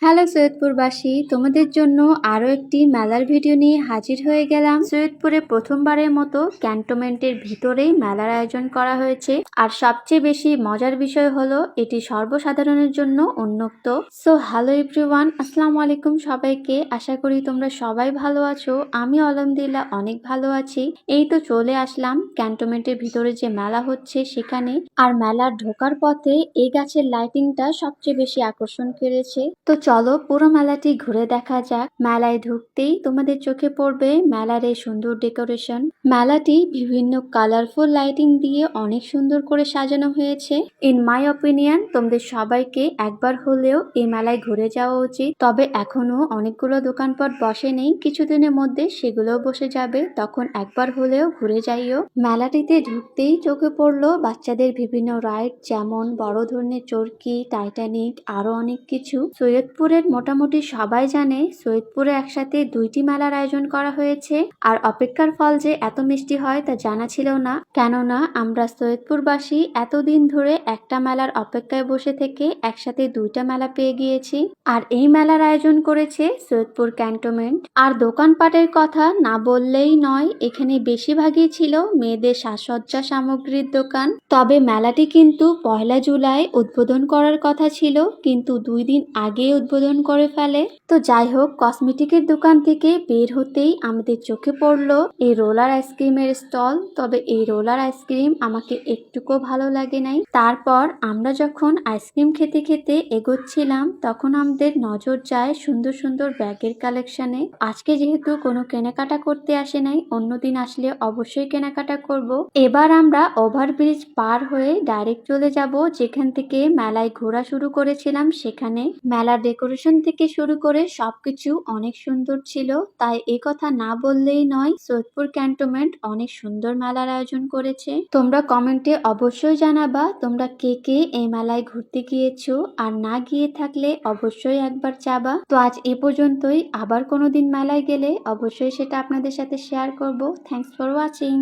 Hello সৈয়দপুরবাসী, তোমাদের জন্য আরও একটি মেলার ভিডিও নিয়ে হাজির হয়ে গেলাম। সৈয়দপুরে প্রথমবারের মতো ক্যান্টনমেন্টের ভিতরেই মেলার আয়োজন করা হয়েছে। আর সবচেয়ে বেশি মজার বিষয় হলো এটি সর্বসাধারণের জন্য উন্মুক্ত। সো হ্যালো এভরিওয়ান, আসসালামু আলাইকুম সবাইকে। আশা করি তোমরা সবাই ভালো আছো। আমি আলহামদুলিল্লাহ অনেক ভালো আছি। এই তো চলে আসলাম ক্যান্টনমেন্টের ভিতরে যে মেলা হচ্ছে সেখানে। আর মেলার ঢোকার পথে এই গাছের লাইটিংটা সবচেয়ে বেশি আকর্ষণ করেছে। তো চলো পুরো মেলাটি ঘুরে দেখা যাক। মেলায় ঢুকতেই তোমাদের চোখে পড়বে মেলার এই সুন্দর ডেকোরেশন। মেলাটি বিভিন্ন কালারফুল লাইটিং দিয়ে অনেক সুন্দর করে সাজানো হয়েছে। ইন মাই অপিনিয়ন তোমাদের সবাইকে একবার হলেও এই মেলায় ঘুরে যাওয়া উচিত। তবে এখনো অনেকগুলো দোকানপাট বসেনি, কিছুদিনের মধ্যে সেগুলোও বসে যাবে, তখন একবার হলেও ঘুরে যাইও। মেলাটিতে ঢুকতেই চোখে পড়লো বাচ্চাদের বিভিন্ন রাইড, যেমন বড় ধরনের চরকি, টাইটানিক, আরো অনেক কিছু। সৈয়দপুরের মোটামুটি সবাই জানে সৈয়দপুরে একসাথে দুইটি মেলার আয়োজন করা হয়েছে। আর অপেক্ষার ফল যে এত মিষ্টি হয় তা জানা ছিল না, কেননা আমরা সৈয়দপুরবাসী এতদিন ধরে একটা মেলার অপেক্ষায় বসে থেকে একসাথে দুইটা মেলা পেয়ে গিয়েছি। আর এই মেলার আয়োজন করেছে সৈয়দপুর ক্যান্টনমেন্ট। আর দোকানপাটের কথা না বললেই নয়, এখানে বেশিরভাগই ছিল মেয়েদের সাজসজ্জা সামগ্রীর দোকান। তবে মেলাটি কিন্তু 1 জুলাই উদ্বোধন করার কথা ছিল, কিন্তু 2 দিন আগে উদ্বোধন করে ফেলে। তো যাই হোক, কসমেটিকের দোকান থেকে বের হতেই আমাদের চোখে পড়লো এই রোলার আইসক্রিমের স্টল। তবে এই রোলার আইসক্রিম আমাকে একটুকু ভালো লাগে নাই। তারপর আমরা যখন আইসক্রিম খেতে খেতে এগোচ্ছিলাম তখন আমাদের নজর যায় সুন্দর সুন্দর ব্যাগের কালেকশনে। আজকে যেহেতু কোনো কেনাকাটা করতে আসে নাই, অন্যদিন আসলে অবশ্যই কেনাকাটা করব। এবার আমরা ওভারব্রিজ পার হয়ে ডাইরেক্ট চলে যাব যেখান থেকে মেলায় ঘোরা শুরু করেছিলাম সেখানে। মেলার ডেকোরেশন থেকে শুরু করে সবকিছু অনেক সুন্দর ছিল, তাই এই কথা না বললেই নয়, সৈয়দপুর ক্যান্টনমেন্ট অনেক সুন্দর মেলার আয়োজন করেছে। তোমরা কমেন্টে অবশ্যই জানাবা তোমরা কে কে এই মেলায় ঘুরতে গিয়েছো, আর না গিয়ে থাকলে অবশ্যই একবার যাবা। তো আজ এ পর্যন্তই, আবার কোনোদিন মেলায় গেলে অবশ্যই সেটা আপনাদের সাথে শেয়ার করব। Thanks for watching.